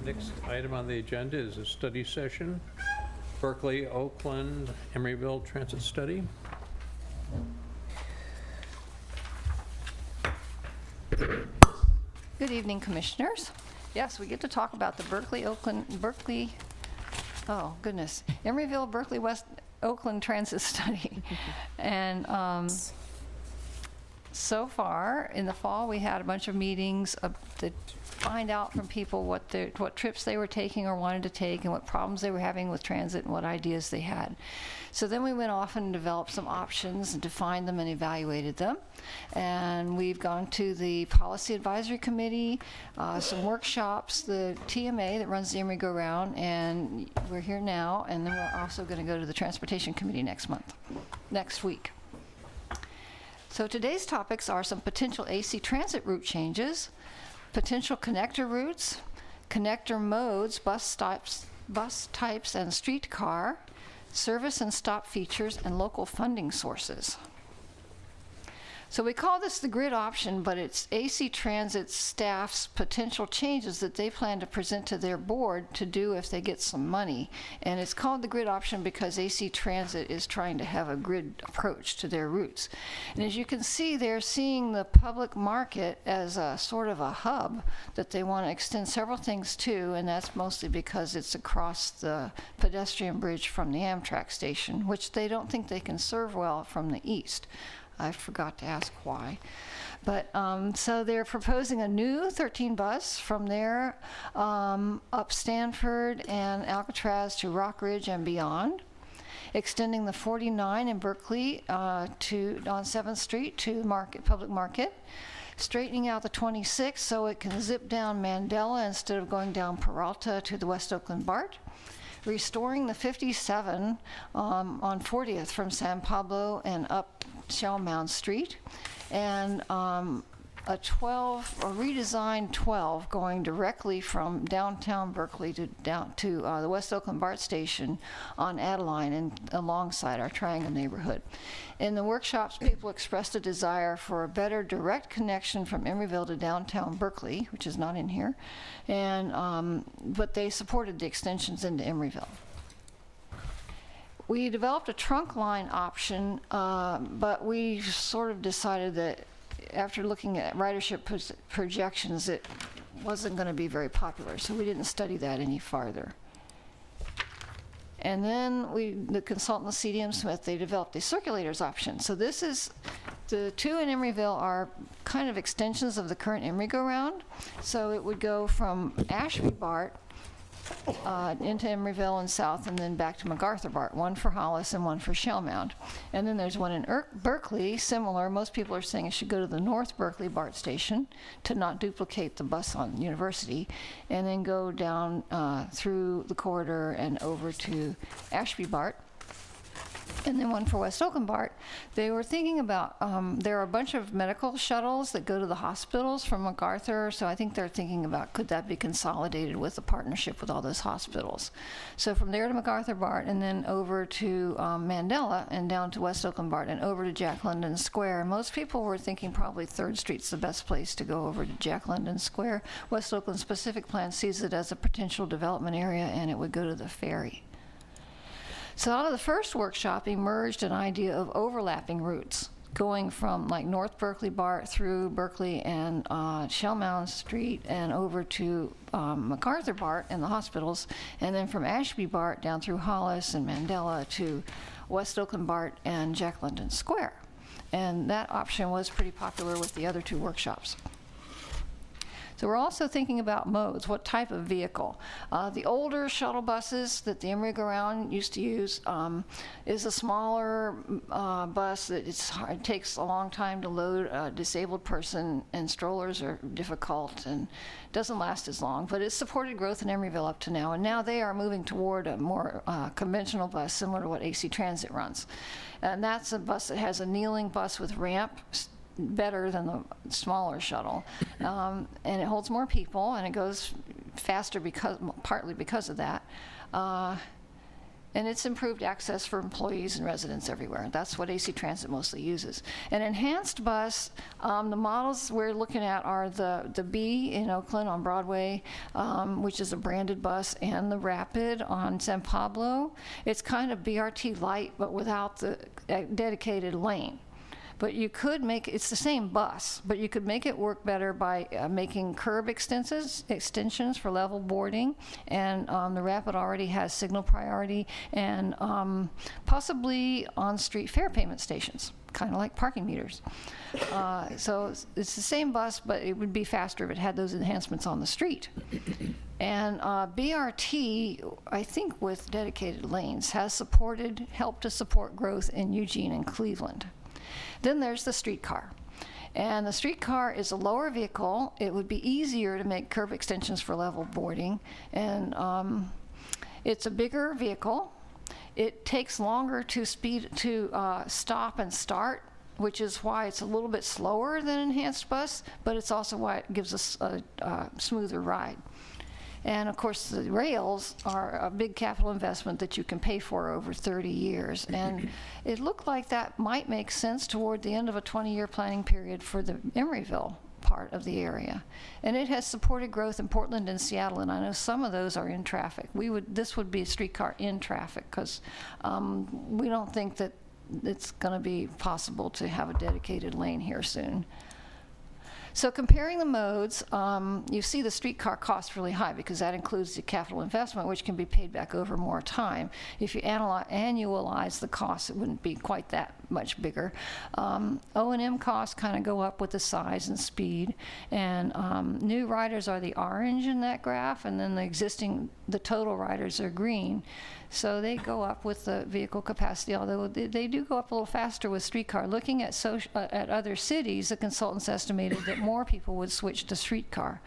Next item on the agenda is a study session, Berkeley, Oakland, Emeryville Transit Study. Good evening, Commissioners. Yes, we get to talk about the Emeryville, Berkeley, West Oakland Transit Study. And so far, in the fall, we had a bunch of meetings to find out from people what trips they were taking or wanted to take and what problems they were having with transit and what ideas they had. So then we went off and developed some options and defined them and evaluated them. And we've gone to the Policy Advisory Committee, some workshops, the TMA that runs the Emery Go-Round, and we're here now. And then we're also going to go to the Transportation Committee next week. So today's topics are some potential AC transit route changes, potential connector routes, connector modes, bus types and streetcar, service and stop features, and local funding sources. So we call this the grid option, but it's AC Transit staff's potential changes that they plan to present to their board to do if they get some money. And it's called the grid option because AC Transit is trying to have a grid approach to their routes. And as you can see, they're seeing the public market as a sort of a hub that they want to extend several things to, and that's mostly because it's across the pedestrian bridge from the Amtrak station, which they don't think they can serve well from the east. I forgot to ask why. But so they're proposing a new 13 bus from there up Stanford and Alcatraz to Rock Ridge and beyond, extending the 49 in Berkeley on 7th Street to Public Market, straightening out the 26 so it can zip down Mandela instead of going down Peralta to the West Oakland BART, restoring the 57 on 40th from San Pablo and up Shell Mound Street, and a redesigned 12 going directly from downtown Berkeley to the West Oakland BART station on Adeline and alongside our Triangle neighborhood. In the workshops, people expressed a desire for a better direct connection from Emeryville to downtown Berkeley, which is not in here, and but they supported the extensions into Emeryville. We developed a trunk line option, but we sort of decided that after looking at ridership projections, it wasn't going to be very popular, so we didn't study that any farther. And then the consultant, CDM Smith, they developed a circulators option. So this is, the two in Emeryville are kind of extensions of the current Emery Go-Round. So it would go from Ashby BART into Emeryville and south, and then back to MacArthur BART, one for Hollis and one for Shell Mound. And then there's one in Berkeley, similar. Most people are saying it should go to the North Berkeley BART station to not duplicate the bus on University, and then go down through the corridor and over to Ashby BART. And then one for West Oakland BART. They were thinking about, there are a bunch of medical shuttles that go to the hospitals from MacArthur, so I think they're thinking about could that be consolidated with a partnership with all those hospitals. So from there to MacArthur BART and then over to Mandela and down to West Oakland BART and over to Jack London Square. Most people were thinking probably 3rd Street's the best place to go over to Jack London Square. West Oakland Specific Plan sees it as a potential development area, and it would go to the ferry. So out of the first workshop emerged an idea of overlapping routes, going from like North Berkeley BART through Berkeley and Shell Mound Street and over to MacArthur BART and the hospitals, and then from Ashby BART down through Hollis and Mandela to West Oakland BART and Jack London Square. And that option was pretty popular with the other two workshops. So we're also thinking about modes, what type of vehicle. The older shuttle buses that the Emery Go-Round used to use is a smaller bus that it takes a long time to load a disabled person, and strollers are difficult and doesn't last as long, but it's supported growth in Emeryville up to now, and now they are moving toward a more conventional bus similar to what AC Transit runs. And that's a bus that has a kneeling bus with ramp, better than the smaller shuttle, and it holds more people and it goes faster partly because of that. And it's improved access for employees and residents everywhere. That's what AC Transit mostly uses. An enhanced bus, the models we're looking at are the B in Oakland on Broadway, which is a branded bus, and the Rapid on San Pablo. It's kind of BRT light, but without the dedicated lane. But you could it's the same bus, but you could make it work better by making curb extensions for level boarding, and the Rapid already has signal priority, and possibly on-street fare payment stations, kind of like parking meters. So it's the same bus, but it would be faster if it had those enhancements on the street. And BRT, I think with dedicated lanes, has helped to support growth in Eugene and Cleveland. Then there's the streetcar. And the streetcar is a lower vehicle. It would be easier to make curb extensions for level boarding. And it's a bigger vehicle. It takes longer to stop and start, which is why it's a little bit slower than an enhanced bus, but it's also why it gives us a smoother ride. And of course, the rails are a big capital investment that you can pay for over 30 years. And it looked like that might make sense toward the end of a 20-year planning period for the Emeryville part of the area. And it has supported growth in Portland and Seattle, and I know some of those are in traffic. This would be a streetcar in traffic, because we don't think that it's going to be possible to have a dedicated lane here soon. So comparing the modes, you see the streetcar cost really high because that includes the capital investment, which can be paid back over more time. If you annualize the costs, it wouldn't be quite that much bigger. O&M costs kind of go up with the size and speed. And new riders are the orange in that graph, and then the total riders are green. So they go up with the vehicle capacity, although they do go up a little faster with streetcar. Looking at other cities, the consultants estimated that more people would switch to streetcar.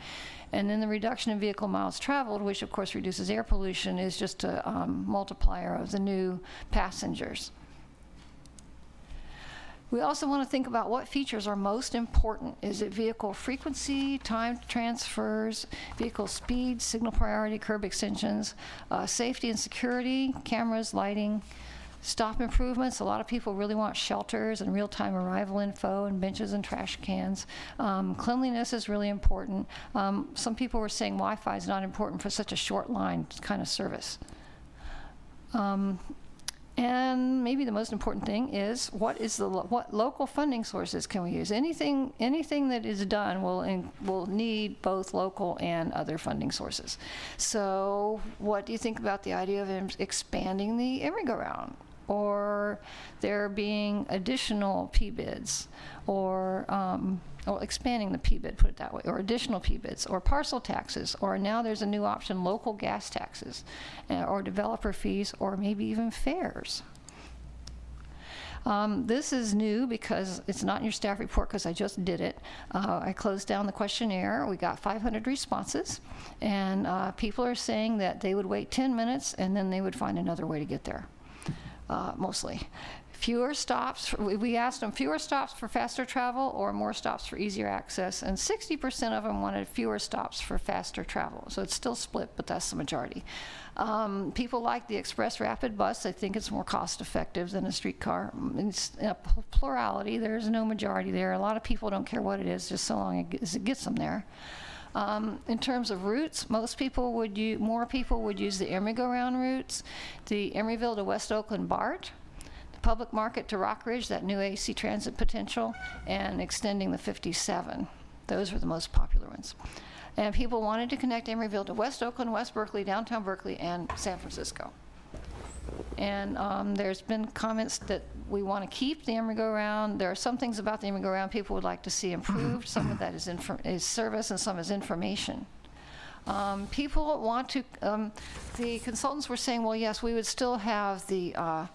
And then the reduction in vehicle miles traveled, which of course reduces air pollution, is just a multiplier of the new passengers. We also want to think about what features are most important. Is it vehicle frequency, time transfers, vehicle speed, signal priority, curb extensions, safety and security, cameras, lighting, stop improvements? A lot of people really want shelters and real-time arrival info and benches and trash cans. Cleanliness is really important. Some people were saying Wi-Fi is not important for such a short line kind of service. And maybe the most important thing is what local funding sources can we use? Anything that is done will need both local and other funding sources. So what do you think about the idea of expanding the Emery-go-round, or there being additional P-bids, or expanding the P-bid, put it that way, or additional P-bids, or parcel taxes, or now there's a new option, local gas taxes, or developer fees, or maybe even fares. This is new because it's not in your staff report because I just did it. I closed down the questionnaire. We got 500 responses, and people are saying that they would wait 10 minutes and then they would find another way to get there, mostly. Fewer stops, we asked them fewer stops for faster travel or more stops for easier access, and 60% of them wanted fewer stops for faster travel. So it's still split, but that's the majority. People like the Express Rapid bus. They think it's more cost effective than a streetcar. It's a plurality, there's no majority there. A lot of people don't care what it is, just so long as it gets them there. In terms of routes, more people would use the Emery-go-round routes, the Emeryville to West Oakland BART, Public Market to Rockridge, that new AC Transit potential, and extending the 57. Those were the most popular ones. And people wanted to connect Emeryville to West Oakland, West Berkeley, downtown Berkeley, and San Francisco. And there's been comments that we want to keep the Emery-go-round. There are some things about the Emery-go-round people would like to see improved. Some of that is service and some is information. People want to, the consultants were saying, well, yes, we would still have the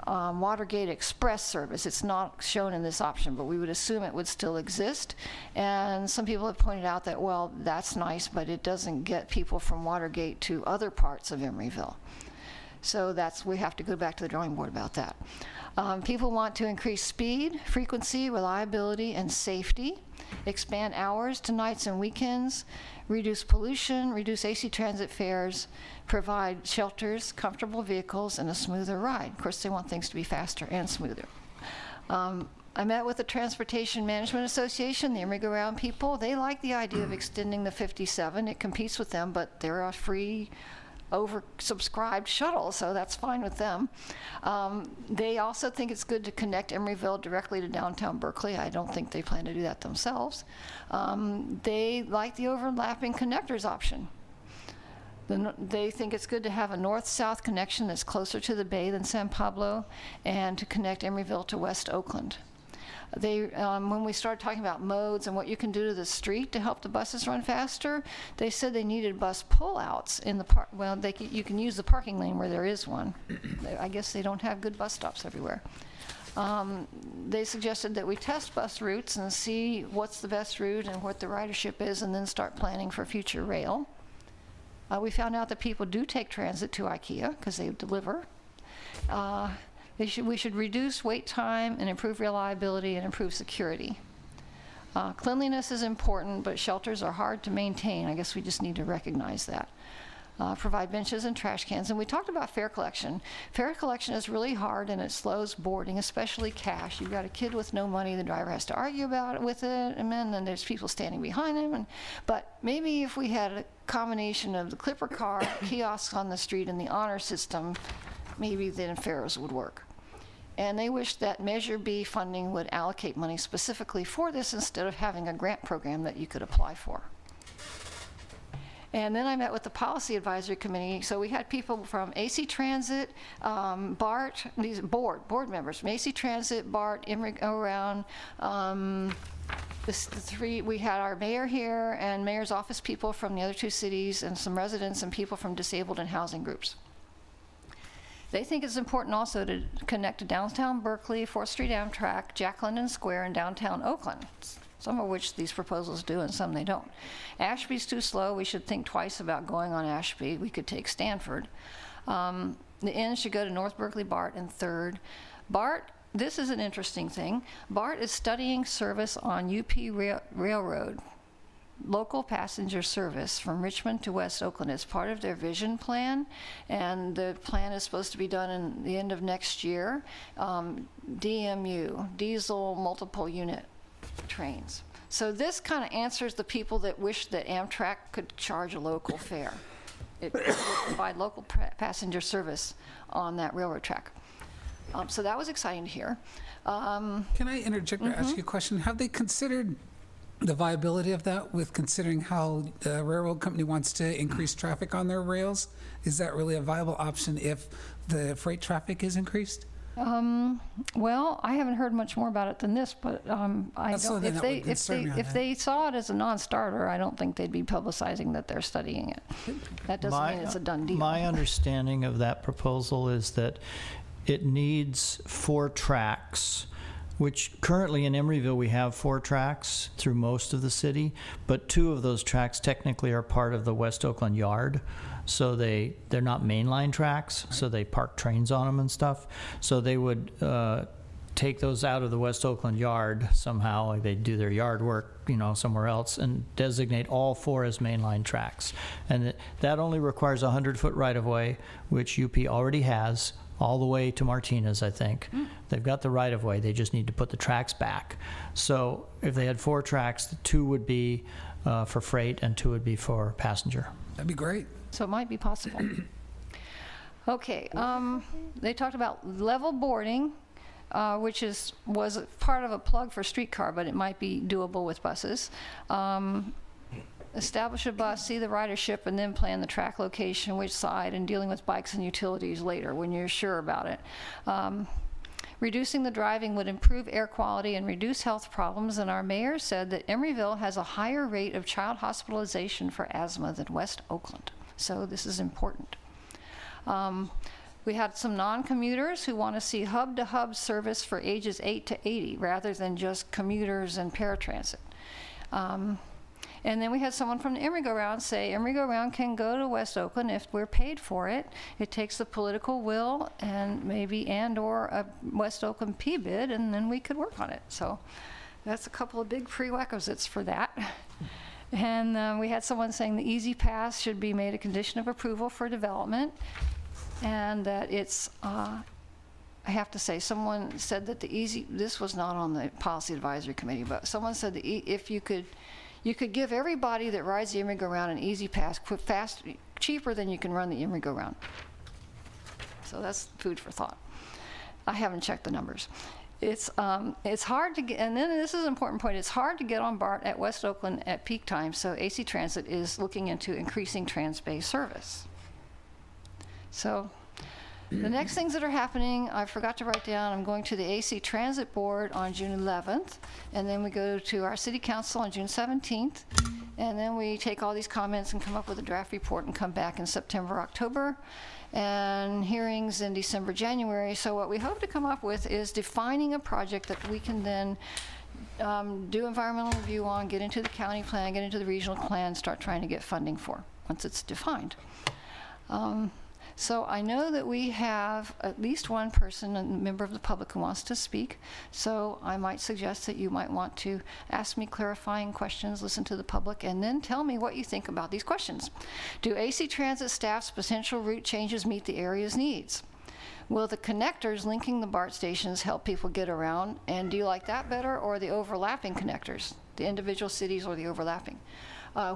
Watergate Express service. It's not shown in this option, but we would assume it would still exist. And some people have pointed out that, well, that's nice, but it doesn't get people from Watergate to other parts of Emeryville. So we have to go back to the drawing board about that. People want to increase speed, frequency, reliability, and safety. expand hours to nights and weekends, reduce pollution, reduce AC transit fares, provide shelters, comfortable vehicles, and a smoother ride. Of course, they want things to be faster and smoother. I met with the Transportation Management Association, the Emeryville people. They like the idea of extending the 57. It competes with them, but they're a free, oversubscribed shuttle, so that's fine with them. They also think it's good to connect Emeryville directly to downtown Berkeley. I don't think they plan to do that themselves. They like the overlapping connectors option. They think it's good to have a north-south connection that's closer to the bay than San Pablo, and to connect Emeryville to West Oakland. When we started talking about modes and what you can do to the street to help the buses run faster, they said they needed bus pullouts in the park. Well, you can use the parking lane where there is one. I guess they don't have good bus stops everywhere. They suggested that we test bus routes and see what's the best route and what the ridership is, and then start planning for future rail. We found out that people do take transit to IKEA because they deliver. We should reduce wait time and improve reliability and improve security. Cleanliness is important, but shelters are hard to maintain. I guess we just need to recognize that. Provide benches and trash cans. And we talked about fare collection. Fare collection is really hard, and it slows boarding, especially cash. You've got a kid with no money, the driver has to argue about it with it, and then there's people standing behind him. But maybe if we had a combination of the Clipper car, kiosks on the street, and the honor system, maybe then fares would work. And they wish that Measure B funding would allocate money specifically for this instead of having a grant program that you could apply for. And then I met with the Policy Advisory Committee. So we had people from AC Transit, BART, these board members from AC Transit, BART, Emeryville, we had our mayor here and mayor's office people from the other two cities, and some residents and people from disabled and housing groups. They think it's important also to connect to downtown Berkeley, 4th Street Amtrak, Jack London Square, and downtown Oakland, some of which these proposals do and some they don't. Ashby's too slow. We should think twice about going on Ashby. We could take Stanford. The N should go to North Berkeley BART and 3rd. BART, this is an interesting thing. BART is studying service on UP Railroad, local passenger service from Richmond to West Oakland as part of their vision plan, and the plan is supposed to be done in the end of next year. DMU, diesel multiple unit trains. So this kind of answers the people that wish that Amtrak could charge a local fare. It would provide local passenger service on that railroad track. So that was exciting to hear. Can I interject or ask you a question? Have they considered the viability of that, with considering how the railroad company wants to increase traffic on their rails? Is that really a viable option if the freight traffic is increased? Well, I haven't heard much more about it than this, but if they saw it as a non-starter, I don't think they'd be publicizing that they're studying it. That doesn't mean it's a done deal. My understanding of that proposal is that it needs 4 tracks, which currently in Emeryville we have 4 tracks through most of the city, but 2 of those tracks technically are part of the West Oakland Yard. So they're not mainline tracks, so they park trains on them and stuff. So they would take those out of the West Oakland Yard somehow, like they do their yard work, somewhere else, and designate all 4 as mainline tracks. And that only requires a 100-foot right-of-way, which UP already has, all the way to Martinez, I think. They've got the right-of-way. They just need to put the tracks back. So if they had 4 tracks, 2 would be for freight and 2 would be for passenger. That'd be great. So it might be possible. Okay, they talked about level boarding, which was part of a plug for streetcar, but it might be doable with buses. Establish a bus, see the ridership, and then plan the track location, which side, and dealing with bikes and utilities later when you're sure about it. Reducing the driving would improve air quality and reduce health problems, and our mayor said that Emeryville has a higher rate of child hospitalization for asthma than West Oakland. So this is important. We had some non-commuters who want to see hub-to-hub service for ages 8 to 80 rather than just commuters and paratransit. And then we had someone from the Emeryville say Emeryville can go to West Oakland if we're paid for it. It takes the political will and or a West Oakland P bid, and then we could work on it. So That's a couple of big prerequisites for that. And we had someone saying the Easy Pass should be made a condition of approval for development, and that it's, I have to say, someone said that this was not on the Policy Advisory Committee, but someone said that if you could give everybody that rides the Emeryville an Easy Pass cheaper than you can run the Emeryville. So that's food for thought. I haven't checked the numbers. It's hard to get, and then this is an important point, it's hard to get on BART at West Oakland at peak time, so AC Transit is looking into increasing Trans-Bay service. So the next things that are happening, I forgot to write down, I'm going to the AC Transit Board on June 11th, and then we go to our City Council on June 17th, and then we take all these comments and come up with a draft report and come back in September, October, and hearings in December, January. So what we hope to come up with is defining a project that we can then do environmental review on, get into the county plan, get into the regional plan, start trying to get funding for once it's defined. So I know that we have at least one person, a member of the public, who wants to speak. So I might suggest that you might want to ask me clarifying questions, listen to the public, and then tell me what you think about these questions. Do AC Transit staff's potential route changes meet the area's needs? Will the connectors linking the BART stations help people get around? And do you like that better, or the overlapping connectors, the individual cities or the overlapping?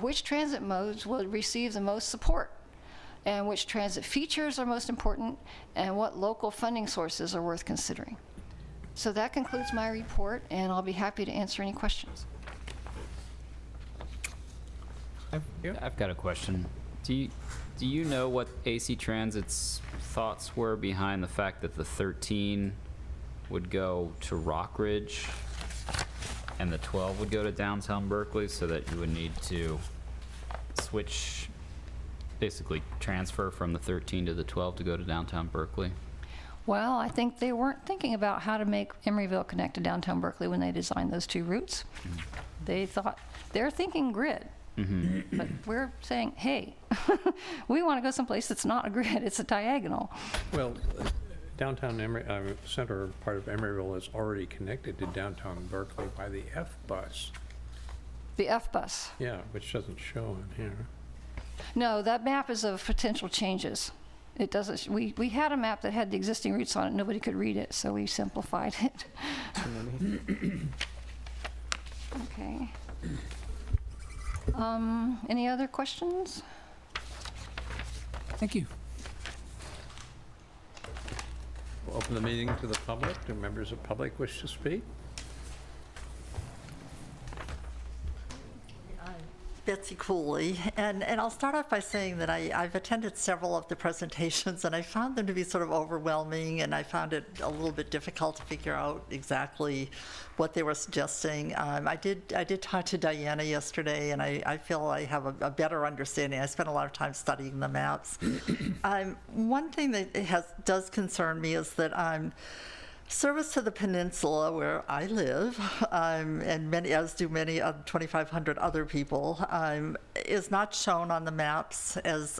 Which transit modes will receive the most support? And which transit features are most important, and what local funding sources are worth considering. So that concludes my report, and I'll be happy to answer any questions. I've got a question. Do you know what AC Transit's thoughts were behind the fact that the 13 would go to Rockridge and the 12 would go to downtown Berkeley, so that you would need to switch, basically transfer from the 13 to the 12 to go to downtown Berkeley? Well, I think they weren't thinking about how to make Emeryville connect to downtown Berkeley when they designed those two routes. They thought, they're thinking grid. But we're saying, hey, we want to go someplace that's not a grid, it's a diagonal. Well, downtown center part of Emeryville is already connected to downtown Berkeley by the F-bus. The F-bus. Yeah, which doesn't show in here. No, that map is of potential changes. It doesn't, we had a map that had the existing routes on it, nobody could read it, so we simplified it. Okay. Any other questions? Thank you. We'll open the meeting to the public. Do members of the public wish to speak? Betsy Cooley, and I'll start off by saying that I've attended several of the presentations, and I found them to be sort of overwhelming, and I found it a little bit difficult to figure out exactly what they were suggesting. I did talk to Diana yesterday, and I feel I have a better understanding. I spent a lot of time studying the maps. One thing that does concern me is that service to the peninsula where I live, and as do many 2,500 other people, is not shown on the maps as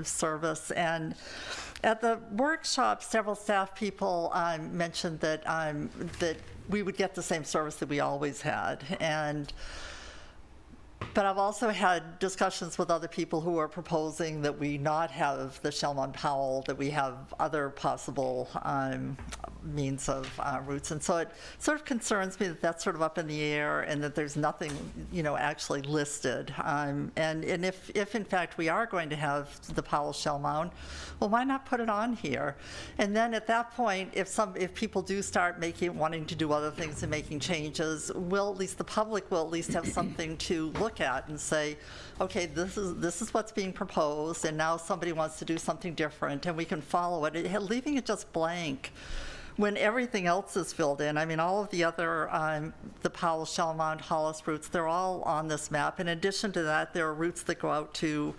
service. And at the workshop, several staff people mentioned that that we would get the same service that we always had. But I've also had discussions with other people who are proposing that we not have the Shellman-Powell, that we have other possible means of routes. And so it sort of concerns me that that's sort of up in the air and that there's nothing, actually listed. And if in fact we are going to have the Powell-Shellman, well, why not put it on here? And then at that point, if people do start wanting to do other things and making changes, at least the public will at least have something to look at and say, okay, this is what's being proposed, and now somebody wants to do something different, and we can follow it. Leaving it just blank when everything else is filled in. I mean, all of the other, the Powell, Shellman, Hollis routes, they're all on this map. In addition to that, there are routes that go out to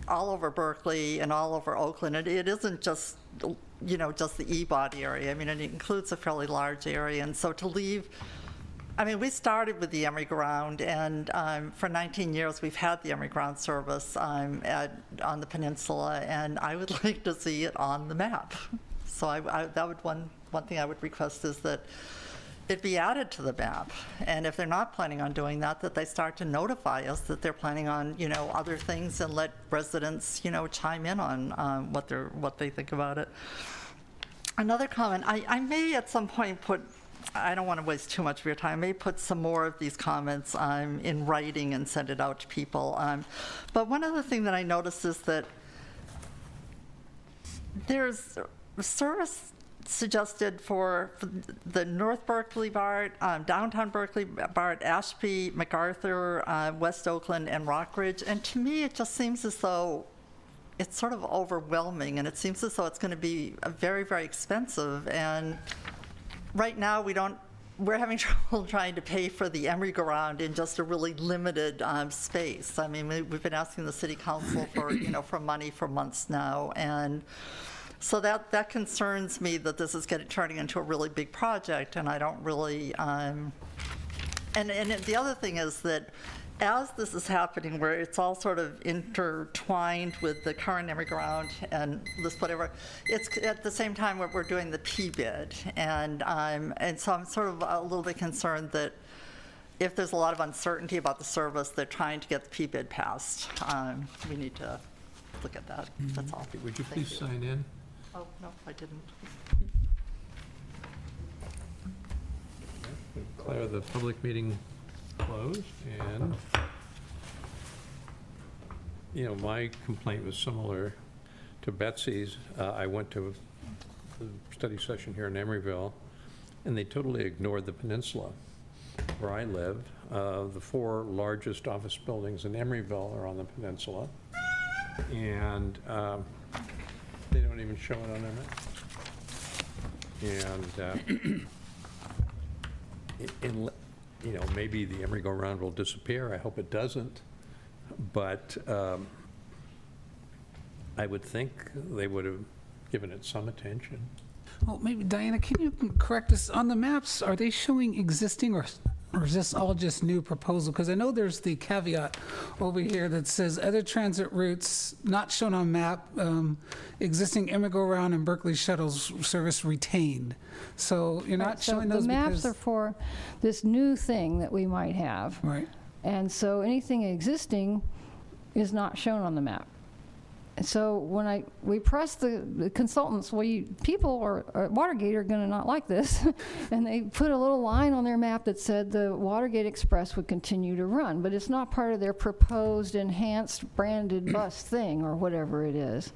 all over Berkeley and all over Oakland. It isn't just, just the EBOT area. I mean, it includes a fairly large area, and so to leave, we started with the Emeryground, and for 19 years we've had the Emeryground service on the peninsula, and I would like to see it on the map. So that would one thing I would request is that it be added to the map. And if they're not planning on doing that, that they start to notify us that they're planning on, other things, and let residents, chime in on what they think about it. Another comment, I may at some point I don't want to waste too much of your time, I may put some more of these comments in writing and send it out to people. But one other thing that I noticed is that there's service suggested for the North Berkeley BART, downtown Berkeley BART, Ashby, MacArthur, West Oakland, and Rockridge. And to me, it just seems as though it's sort of overwhelming, and it seems as though it's going to be very, very expensive. And right now, we're having trouble trying to pay for the Emeryville in just a really limited space. I mean, we've been asking the city council for, for money for months now, and so that concerns me that this is turning into a really big project, and I don't really, and the other thing is that as this is happening, where it's all sort of intertwined with the current Emeryville and this whatever, it's at the same time we're doing the P-bid, and so I'm sort of a little bit concerned that if there's a lot of uncertainty about the service, they're trying to get the P-bid passed. We need to look at that. That's all. Would you Thank please sign in? Oh, no, I didn't. Declare the public meeting closed, and, my complaint was similar to Betsy's. I went to a study session here in Emeryville, and they totally ignored the peninsula where I live. The 4 largest office buildings in Emeryville are on the peninsula, and they don't even show it on their map. And maybe the Emeryville will disappear. I hope it doesn't. But I would think they would have given it some attention. Well, maybe, Diana, can you correct us? On the maps, are they showing existing or is this all just new proposal? Because I know there's the caveat over here that says other transit routes not shown on map, existing Emeryville and Berkeley shuttles service retained. So you're not showing those the because... maps are for this new thing that we might have. Right. And so anything existing is not shown on the map. And so when we press the consultants, people at Watergate are going to not like this, and they put a little line on their map that said the Watergate Express would continue to run, but it's not part of their proposed enhanced branded bus thing or whatever it is.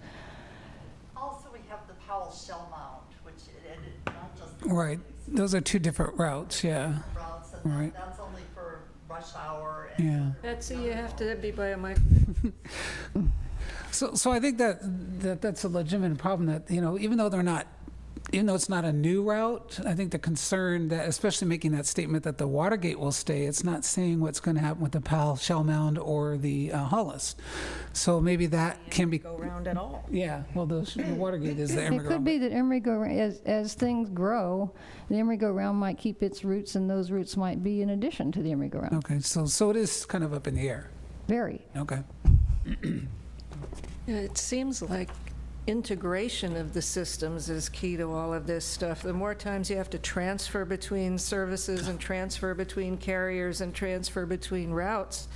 Also, we have the Powell Shell Mount, which not just Right. Those are 2 different routes, yeah. routes, and Right. that's only for rush hour. And Yeah. Betsy, you have to be by a mic. So I think that's a legitimate problem that, even though it's not a new route, I think the concern that, especially making that statement that the Watergate will stay, it's not saying what's going to happen with the Powell Shell Mound or the Hollis. So maybe that can be... Go round at all. Yeah, well, the Watergate is the Emeryville. It could be that as things grow, the Emeryville might keep its roots, and those roots might be in addition to the Emeryville. Okay, so it is kind of up in the air. Very. Okay. It seems like integration of the systems is key to all of this stuff. The more times you have to transfer between services and transfer between carriers and transfer between routes,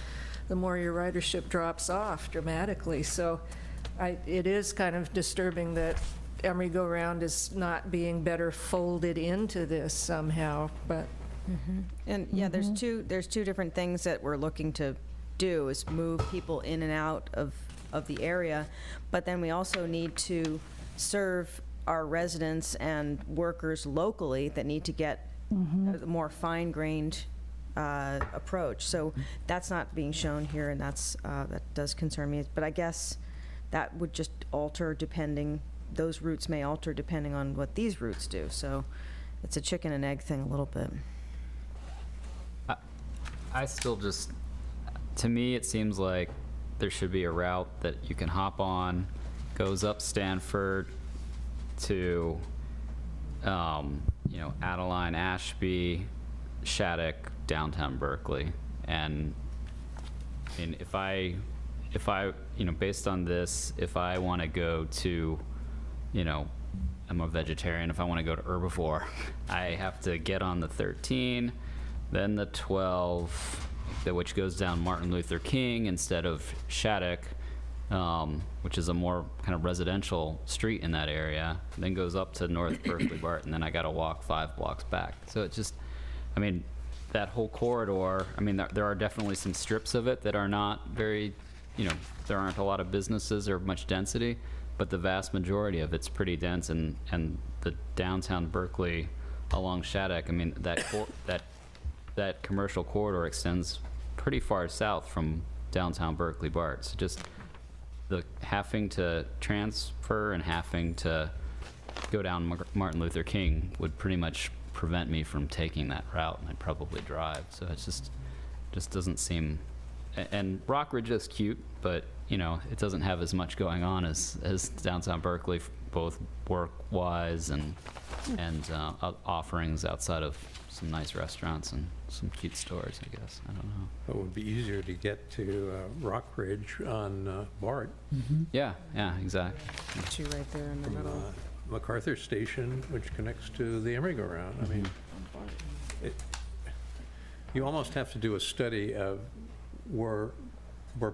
the more your ridership drops off dramatically. So it is kind of disturbing that Emery-Go-Round is not being better folded into this somehow, but. And yeah, there's two different things that we're looking to do, is move people in and out of the area, but then we also need to serve our residents and workers locally that need to get a more fine-grained approach. So that's not being shown here, and that does concern me. But I guess that would just alter those routes may alter depending on what these routes do. So it's a chicken and egg thing a little bit. I still to me, it seems like there should be a route that you can hop on, goes up Stanford to, Adeline, Ashby, Shattuck, downtown Berkeley. And I mean, if I, based on this, if I want to go to, I'm a vegetarian. If I want to go to herbivore, I have to get on the 13, then the 12, which goes down Martin Luther King instead of Shattuck, which is a more kind of residential street in that area, then goes up to North Berkeley BART, and then I got to walk 5 blocks back. So it's just, I mean, that whole corridor, I mean, there are definitely some strips of it that are not very, there aren't a lot of businesses or much density, but the vast majority of it's pretty dense, and the downtown Berkeley along Shattuck, I mean, that commercial corridor extends pretty far south from downtown Berkeley BART. So just the having to transfer and having to go down Martin Luther King would pretty much prevent me from taking that route, and I'd probably drive. So it's just doesn't seem. And Rockridge is cute, but it doesn't have as much going on as downtown Berkeley, both work-wise and offerings outside of some nice restaurants and some cute stores, I guess. I don't know. It would be easier to get to Rockridge on BART Yeah, exactly. Two right there in the from middle. MacArthur Station, which connects to the Emeryville. I mean, you almost have to do a study of where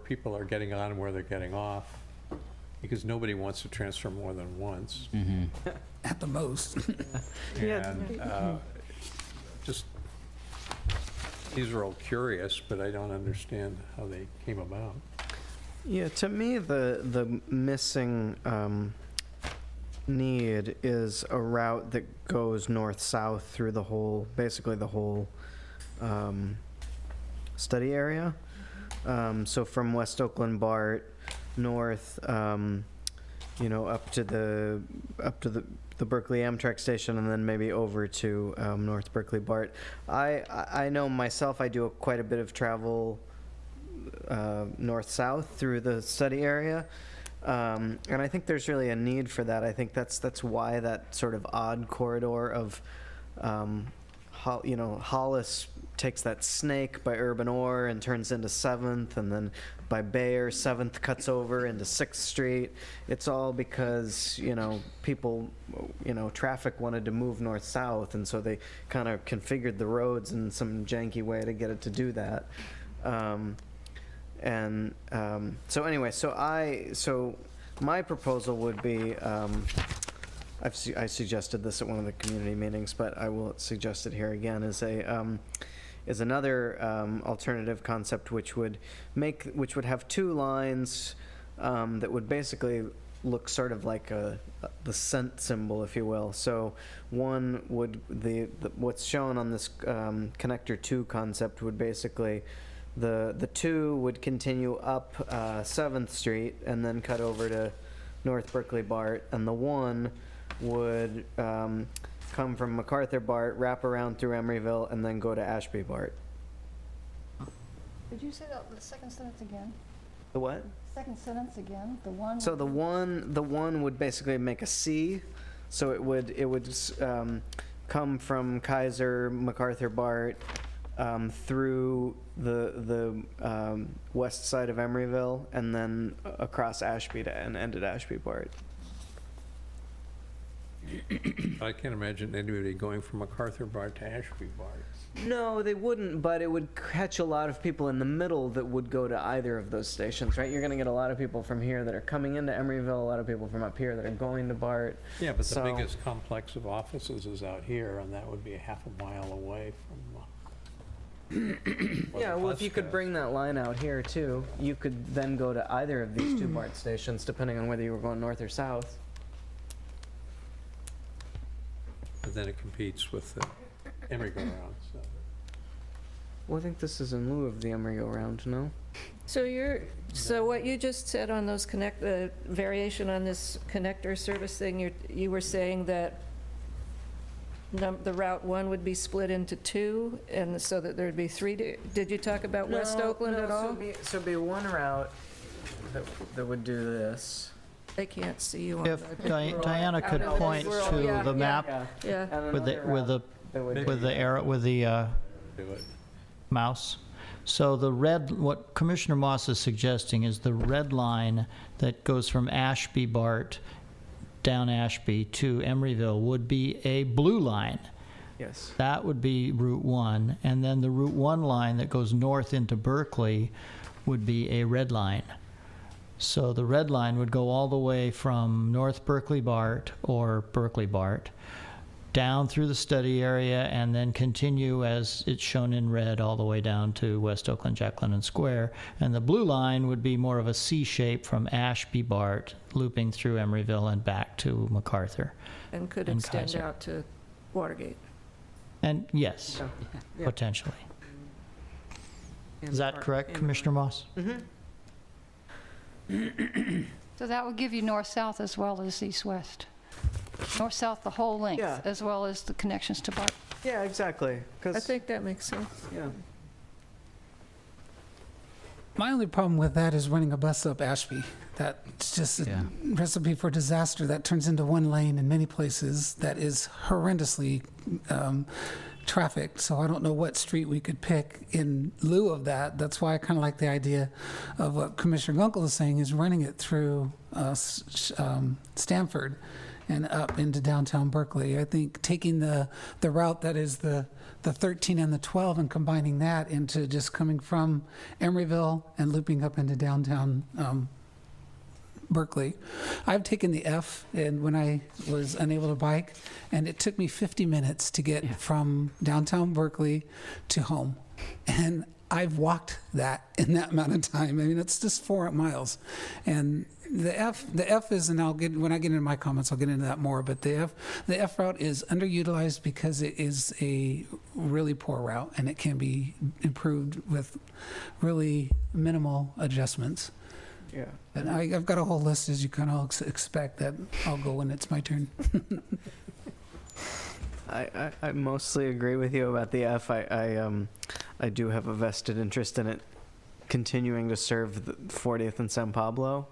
people are getting on and where they're getting off, because nobody wants to transfer more than once. At the most. And just, these are all curious, but I don't understand how they came about. Yeah, to me, the missing need is a route that goes north-south through basically the whole study area. So from West Oakland BART north, up to the Berkeley Amtrak station, and then maybe over to North Berkeley BART. I know myself, I do quite a bit of travel north-south through the study area. And I think there's really a need for that. I think that's why that sort of odd corridor of, Hollis takes that snake by Urban Ore and turns into 7th, and then by Bayer, 7th cuts over into 6th Street. It's all because, people, traffic wanted to move north-south, and so they kind of configured the roads in some janky way to get it to do that. So my proposal would be, I suggested this at one of the community meetings, but I will suggest it here again, is another alternative concept which would have 2 lines that would basically look sort of like the cent symbol, if you will. So one would what's shown on this connector 2 concept would basically the 2 would continue up 7th Street and then cut over to North Berkeley BART, and the 1 would come from MacArthur BART, wrap around through Emeryville, and then go to Ashby BART. Did you say the second sentence again? The what? Second sentence again, the one? So the one would basically make a C, so it would come from Kaiser, MacArthur BART, through the west side of Emeryville, and then across Ashby and end at Ashby BART. I can't imagine anybody going from MacArthur BART to Ashby BART. No, they wouldn't, but it would catch a lot of people in the middle that would go to either of those stations, right? You're going to get a lot of people from here that are coming into Emeryville, a lot of people from up here that are going to BART. Yeah, but the So- biggest complex of offices is out here, and that would be a half a mile away from where the Yeah, well, bus if you could goes. bring that line out here too, you could then go to either of these 2 BART stations, depending on whether you were going north or south. But then it competes with the Emeryville round, so. Well, I think this is in lieu of the Emery-go-round, no? So what you just said on those variation on this connector service thing, you were saying that the Route 1 would be split into 2, and so that there'd be 3, did you talk about West Oakland at all? So it'd be one route that would do this. They can't see you on If the. Diana could Out of point this world, to yeah, the yeah. map Yeah, And with another the route with the arrow, with the Do it. mouse. So what Commissioner Moss is suggesting is the red line that goes from Ashby BART down Ashby to Emeryville would be a blue line. Yes. That would be Route 1. And then the Route 1 line that goes north into Berkeley would be a red line. So the red line would go all the way from North Berkeley BART or Berkeley BART down through the study area and then continue as it's shown in red all the way down to West Oakland, Jack London Square. And the blue line would be more of a C shape from Ashby BART looping through Emeryville and back to MacArthur. And could And extend Kaiser. out to Watergate. And yes, Yeah. potentially. And Is that Park- correct, and Commissioner Moss? So that would give you north-south as well as east-west. North-south, the whole length, Yeah. as well as the connections to BART. Yeah, exactly. I Because, think that makes sense. yeah. My only problem with that is running a bus up Ashby. That's just a Yeah. recipe for disaster. That turns into one lane in many places. That is horrendously trafficked. So I don't know what street we could pick in lieu of that. That's why I kind of like the idea of what Commissioner Gunkel is saying, is running it through Stamford and up into downtown Berkeley. I think taking the route that is the 13 and the 12 and combining that into just coming from Emeryville and looping up into downtown Berkeley. I've taken the F and when I was unable to bike, and it took me 50 minutes to get from downtown Berkeley to home. And I've walked that in that amount of time. I mean, it's just 4 miles. And the F is, and when I get into my comments, I'll get into that more, but the F route is underutilized because it is a really poor route and it can be improved with really minimal adjustments. Yeah. And I've got a whole list, as you kind of expect, that I'll go when it's my turn. I mostly agree with you about the F. I do have a vested interest in it continuing to serve the 40th and San Pablo,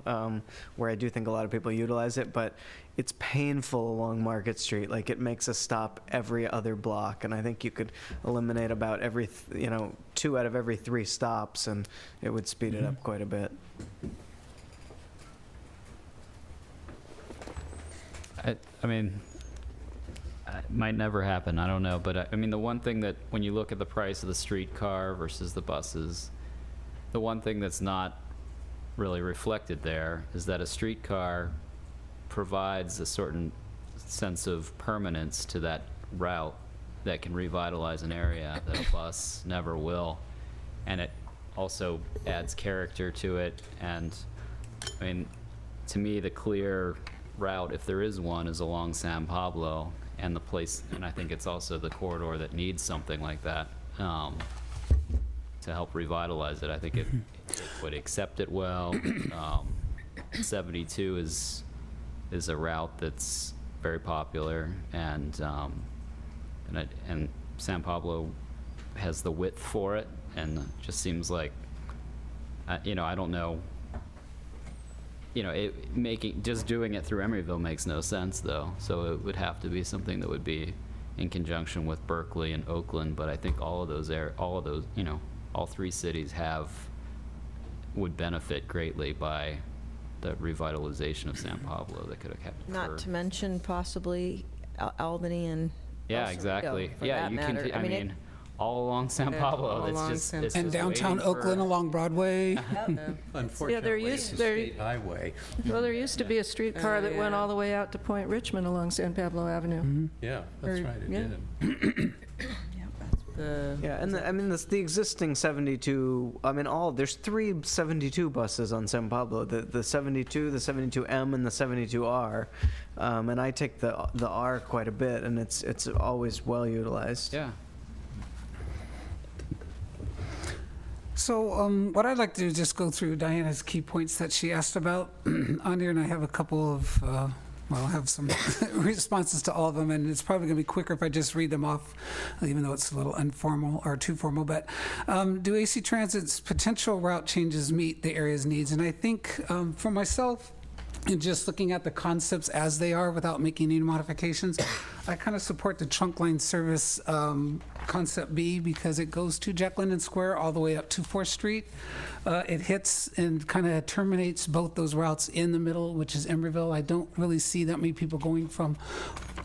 where I do think a lot of people utilize it, but it's painful along Market Street. Like, it makes a stop every other block, and I think you could eliminate about 2 out of every 3 stops, and it would speed it up quite a bit. I mean, it might never happen, I don't know, but I mean, the one thing that, when you look at the price of the streetcar versus the buses, the one thing that's not really reflected there is that a streetcar provides a certain sense of permanence to that route that can revitalize an area that a bus never will. And it also adds character to it. And I mean, to me, the clear route, if there is one, is along San Pablo and the place, and I think it's also the corridor that needs something like that to help revitalize it. I think it would accept it well. 72 is a route that's very popular, and San Pablo has the width for it, and it just seems like, I don't know. Just doing it through Emeryville makes no sense, though. So it would have to be something that would be in conjunction with Berkeley and Oakland. But I think all three cities would benefit greatly by the revitalization of San Pablo that could have kept. Not to mention possibly Albany and Yeah, El exactly. Cerrito, for Yeah, that you can. matter. I mean, all along San Pablo. all It's along just San it's And just downtown waiting for- Oakland along Broadway. Unfortunately, it's a state highway. Well, there used to be a streetcar that went all the way out to Point Richmond along San Pablo Avenue. Yeah, that's Or- right, it yeah. did. Yeah, and the existing 72, there's 3 72 buses on San Pablo, the 72, the 72M, and the 72R, and I take the R quite a bit, and it's always well utilized. Yeah. So what I'd like to do is just go through Diana's key points that she asked about on here, and I have a couple of, I have some responses to all of them, and it's probably going to be quicker if I just read them off, even though it's a little informal or too formal. But do AC Transit's potential route changes meet the area's needs? And I think for myself, and just looking at the concepts as they are without making any modifications, I kind of support the trunk line service concept B because it goes to Jack London Square all the way up to 4th Street. It hits and kind of terminates both those routes in the middle, which is Emeryville. I don't really see that many people going from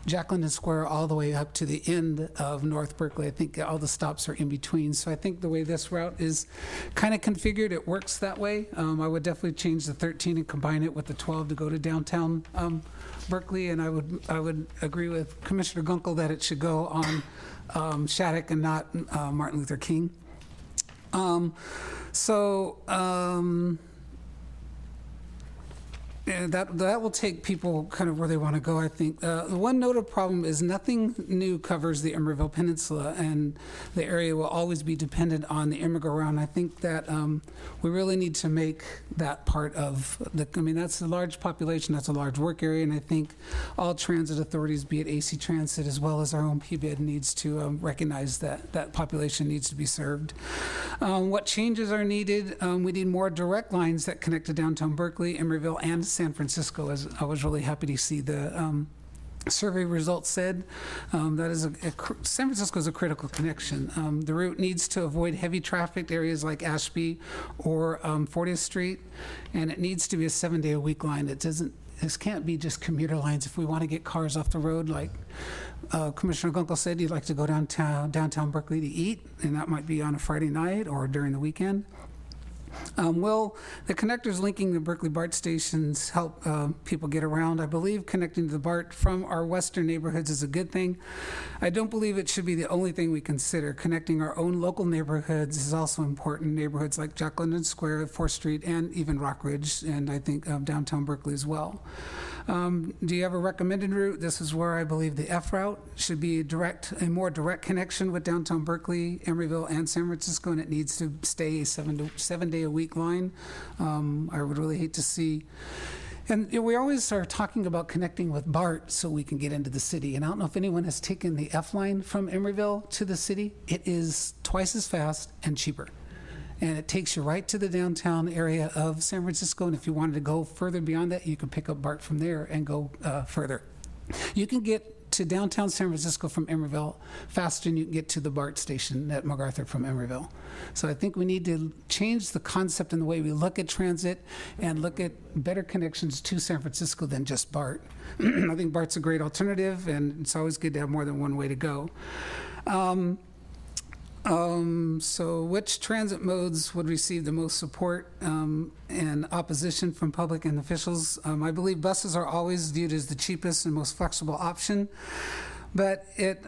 Jack London Square all the way up to the end of North Berkeley. I think all the stops are in between. So I think the way this route is kind of configured, it works that way. I would definitely change the 13 and combine it with the 12 to go to downtown Berkeley. And I would agree with Commissioner Gunkel that it should go on Shattuck and not Martin Luther King. Yeah, that will take people kind of where they want to go, I think. The one noted problem is nothing new covers the Emeryville Peninsula, and the area will always be dependent on the immigrant round. I think that we really need to make that part of that's a large population, that's a large work area, and I think all transit authorities, be it AC Transit as well as our own PBID, needs to recognize that that population needs to be served. What changes are needed? We need more direct lines that connect to downtown Berkeley, Emeryville, and San Francisco. As I was really happy to see the survey results said that is San Francisco is a critical connection. The route needs to avoid heavy trafficked areas like Ashby or 40th Street, and it needs to be a 7-day-a-week line. This can't be just commuter lines. If we want to get cars off the road, like Commissioner Gunkel said, you'd like to go downtown Berkeley to eat, and that might be on a Friday night or during the weekend. Will the connectors linking the Berkeley BART stations help people get around? I believe connecting to the BART from our western neighborhoods is a good thing. I don't believe it should be the only thing we consider. Connecting our own local neighborhoods is also important. Neighborhoods like Jack London Square, 4th Street, and even Rockridge, and I think downtown Berkeley as well. Do you have a recommended route? This is where I believe the F route should be a more direct connection with downtown Berkeley, Emeryville, and San Francisco, and it needs to stay a 7-day-a-week line. I would really hate to see. And we always are talking about connecting with BART so we can get into the city. And I don't know if anyone has taken the F line from Emeryville to the city. It is twice as fast and cheaper. And it takes you right to the downtown area of San Francisco. And if you wanted to go further beyond that, you can pick up BART from there and go further. You can get to downtown San Francisco from Emeryville faster than you can get to the BART station at MacArthur from Emeryville. So I think we need to change the concept in the way we look at transit and look at better connections to San Francisco than just BART. I think BART's a great alternative, and it's always good to have more than one way to go. So which transit modes would receive the most support and opposition from public and officials? I believe buses are always viewed as the cheapest and most flexible option, but if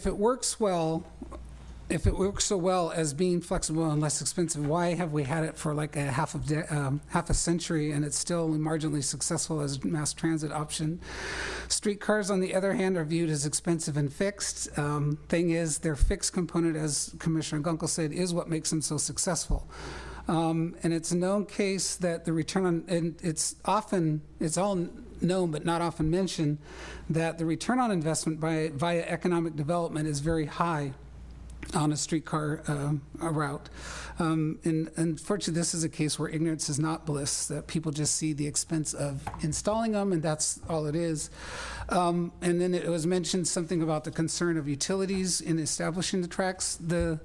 it works so well as being flexible and less expensive, why have we had it for like a half a century and it's still only marginally successful as a mass transit option? Streetcars, on the other hand, are viewed as expensive and fixed. Thing is, their fixed component, as Commissioner Gunkel said, is what makes them so successful. And it's a known case that the return on, and it's all known but not often mentioned, that the return on investment via economic development is very high on a streetcar route. And unfortunately, this is a case where ignorance is not bliss, that people just see the expense of installing them, and that's all it is. And then it was mentioned something about the concern of utilities in establishing the tracks. The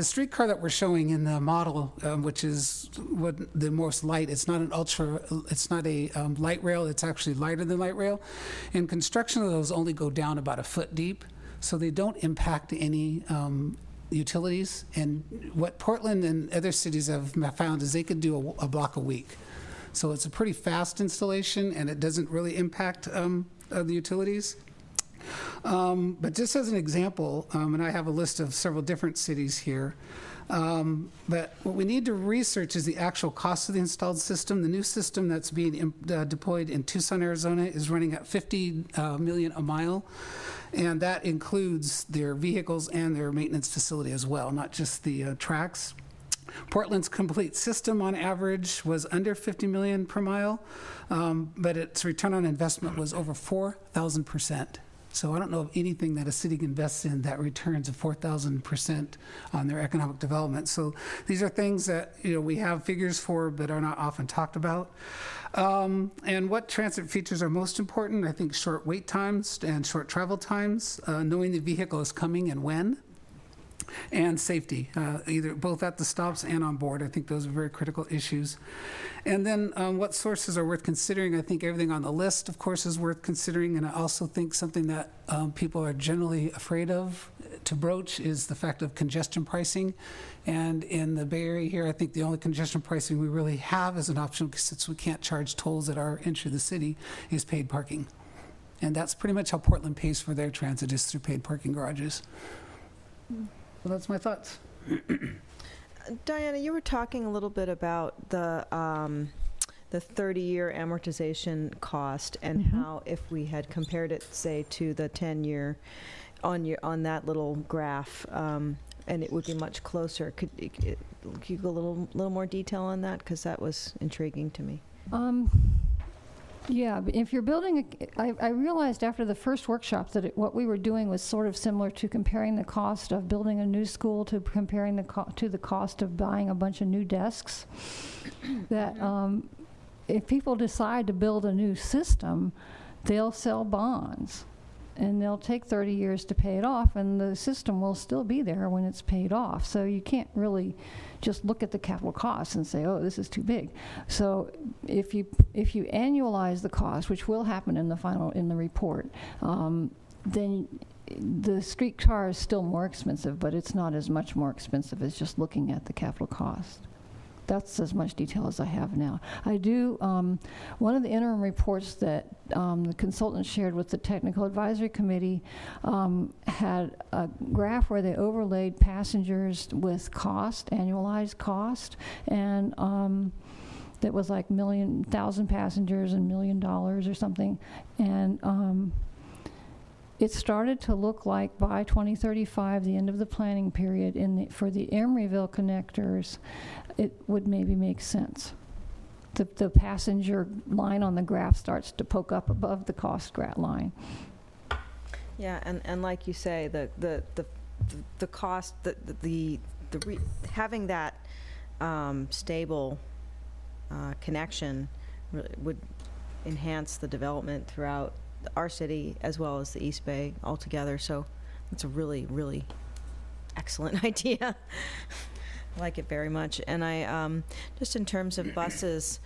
streetcar that we're showing in the model, which is what the most light, it's not a light rail, it's actually lighter than light rail. And construction of those only go down about a foot deep, so they don't impact any utilities. And what Portland and other cities have found is they could do a block a week. So it's a pretty fast installation, and it doesn't really impact the utilities. But just as an example, and I have a list of several different cities here, but what we need to research is the actual cost of the installed system. The new system that's being deployed in Tucson, Arizona is running at $50 million a mile. And that includes their vehicles and their maintenance facility as well, not just the tracks. Portland's complete system on average was under $50 million per mile, but its return on investment was over 4,000%. So I don't know of anything that a city invests in that returns a 4,000% on their economic development. So these are things that, we have figures for but are not often talked about. And what transit features are most important? I think short wait times and short travel times, knowing the vehicle is coming and when, and safety, either both at the stops and on board. I think those are very critical issues. And then what sources are worth considering? I think everything on the list, of course, is worth considering. And I also think something that people are generally afraid of to broach is the fact of congestion pricing. And in the Bay Area here, I think the only congestion pricing we really have as an option, since we can't charge tolls at our entry to the city, is paid parking. And that's pretty much how Portland pays for their transit, is through paid parking garages. Well, that's my thoughts. Diana, you were talking a little bit about the 30-year amortization cost and how if we had compared it, say, to the 10-year on that little graph, and it would be much closer. Could you go a little more detail on that? Because that was intriguing to me. Yeah, but if you're building, I realized after the first workshop that what we were doing was sort of similar to comparing the cost of building a new school to comparing to the cost of buying a bunch of new desks. That if people decide to build a new system, they'll sell bonds. And they'll take 30 years to pay it off, and the system will still be there when it's paid off. So you can't really just look at the capital costs and say, oh, this is too big. So if you annualize the cost, which will happen in the report, then the streetcar is still more expensive, but it's not as much more expensive as just looking at the capital cost. That's as much detail as I have now. I do, one of the interim reports that the consultant shared with the Technical Advisory Committee had a graph where they overlaid passengers with cost, annualized cost, and that was like 1,000 passengers and $1 million or something. And it started to look like by 2035, the end of the planning period, for the Emeryville connectors, it would maybe make sense. The passenger line on the graph starts to poke up above the cost line. Yeah, and like you say, the cost, having that stable connection would enhance the development throughout our city as well as the East Bay altogether. So it's a really, really excellent idea. I like it very much. And I, just in terms of buses,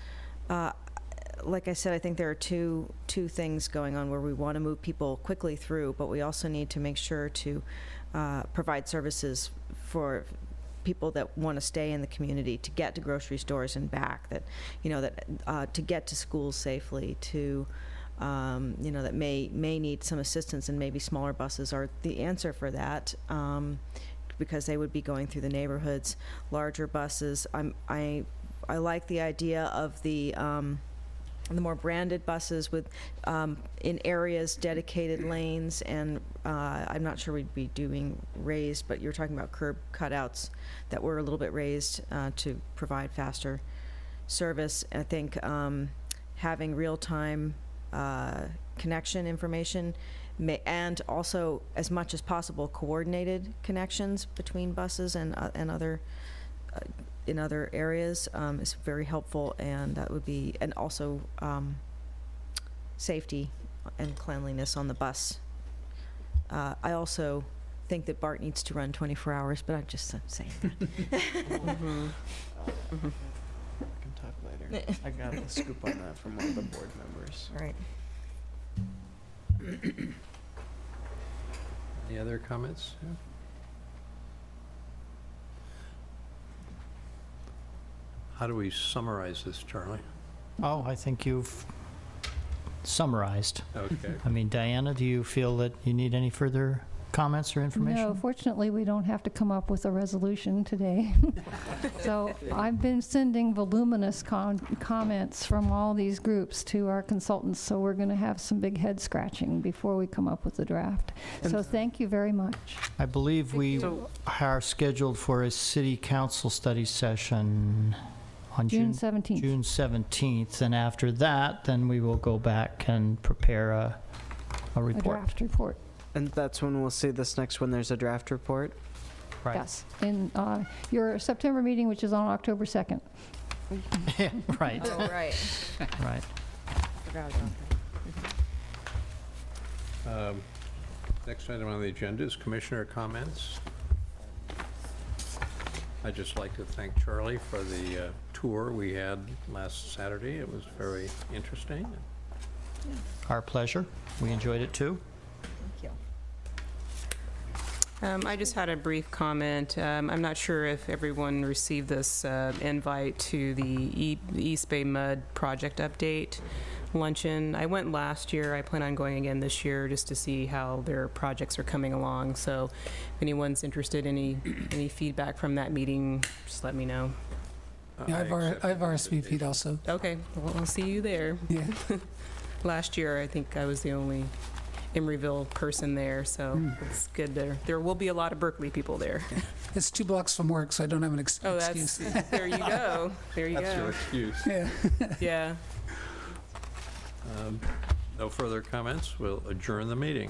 like I said, I think there are two things going on where we want to move people quickly through, but we also need to make sure to provide services for people that want to stay in the community, to get to grocery stores and back, that to get to schools safely, to that may need some assistance, and maybe smaller buses are the answer for that, because they would be going through the neighborhoods. Larger buses, I like the idea of the more branded buses with in areas dedicated lanes, and I'm not sure we'd be doing raised, but you're talking about curb cutouts that were a little bit raised to provide faster service. I think having real-time connection information and also, as much as possible, coordinated connections between buses and other in other areas is very helpful, and that would be, and also safety and cleanliness on the bus. I also think that BART needs to run 24 hours, but I'm just saying that. We can talk later. I got a scoop on that from one of the board members. Right. Any other comments? Yeah. How do we summarize this, Charlie? Oh, I think you've summarized. Okay. I mean, Diana, do you feel that you need any further comments or information? No, fortunately, we don't have to come up with a resolution today. So I've been sending voluminous comments from all these groups to our consultants, so we're going to have some big head scratching before we come up with the draft. So thank you very much. I believe we are scheduled for a city council study session on June 17th. June 17th, and after that, then we will go back and prepare a a a report. draft report. And that's when we'll see this next, when there's a draft report? Right. Yes, in your September meeting, which is on October 2nd. Yeah, right, Oh, right. right. Forgot about that. Next item on the agenda is commissioner comments. I'd just like to thank Charlie for the tour we had last Saturday. It was very interesting. Our pleasure. We enjoyed it too. I just had a brief comment. I'm not sure if everyone received this invite to the East Bay Mud project update luncheon. I went last year. I plan on going again this year just to see how their projects are coming along. So if anyone's interested, any feedback from that meeting, just let me know. Yeah, I accept I've the RSVP'd invitation. also. Okay, well, I'll see you there. Yeah. Last year, I think I was the only Emeryville person there, so it's good there. There will be a lot of Berkeley people there. It's 2 blocks from work, so I don't have an Oh, excuse. that's, there you go. There you That's your go. excuse. Yeah. Yeah. No further comments. We'll adjourn the meeting.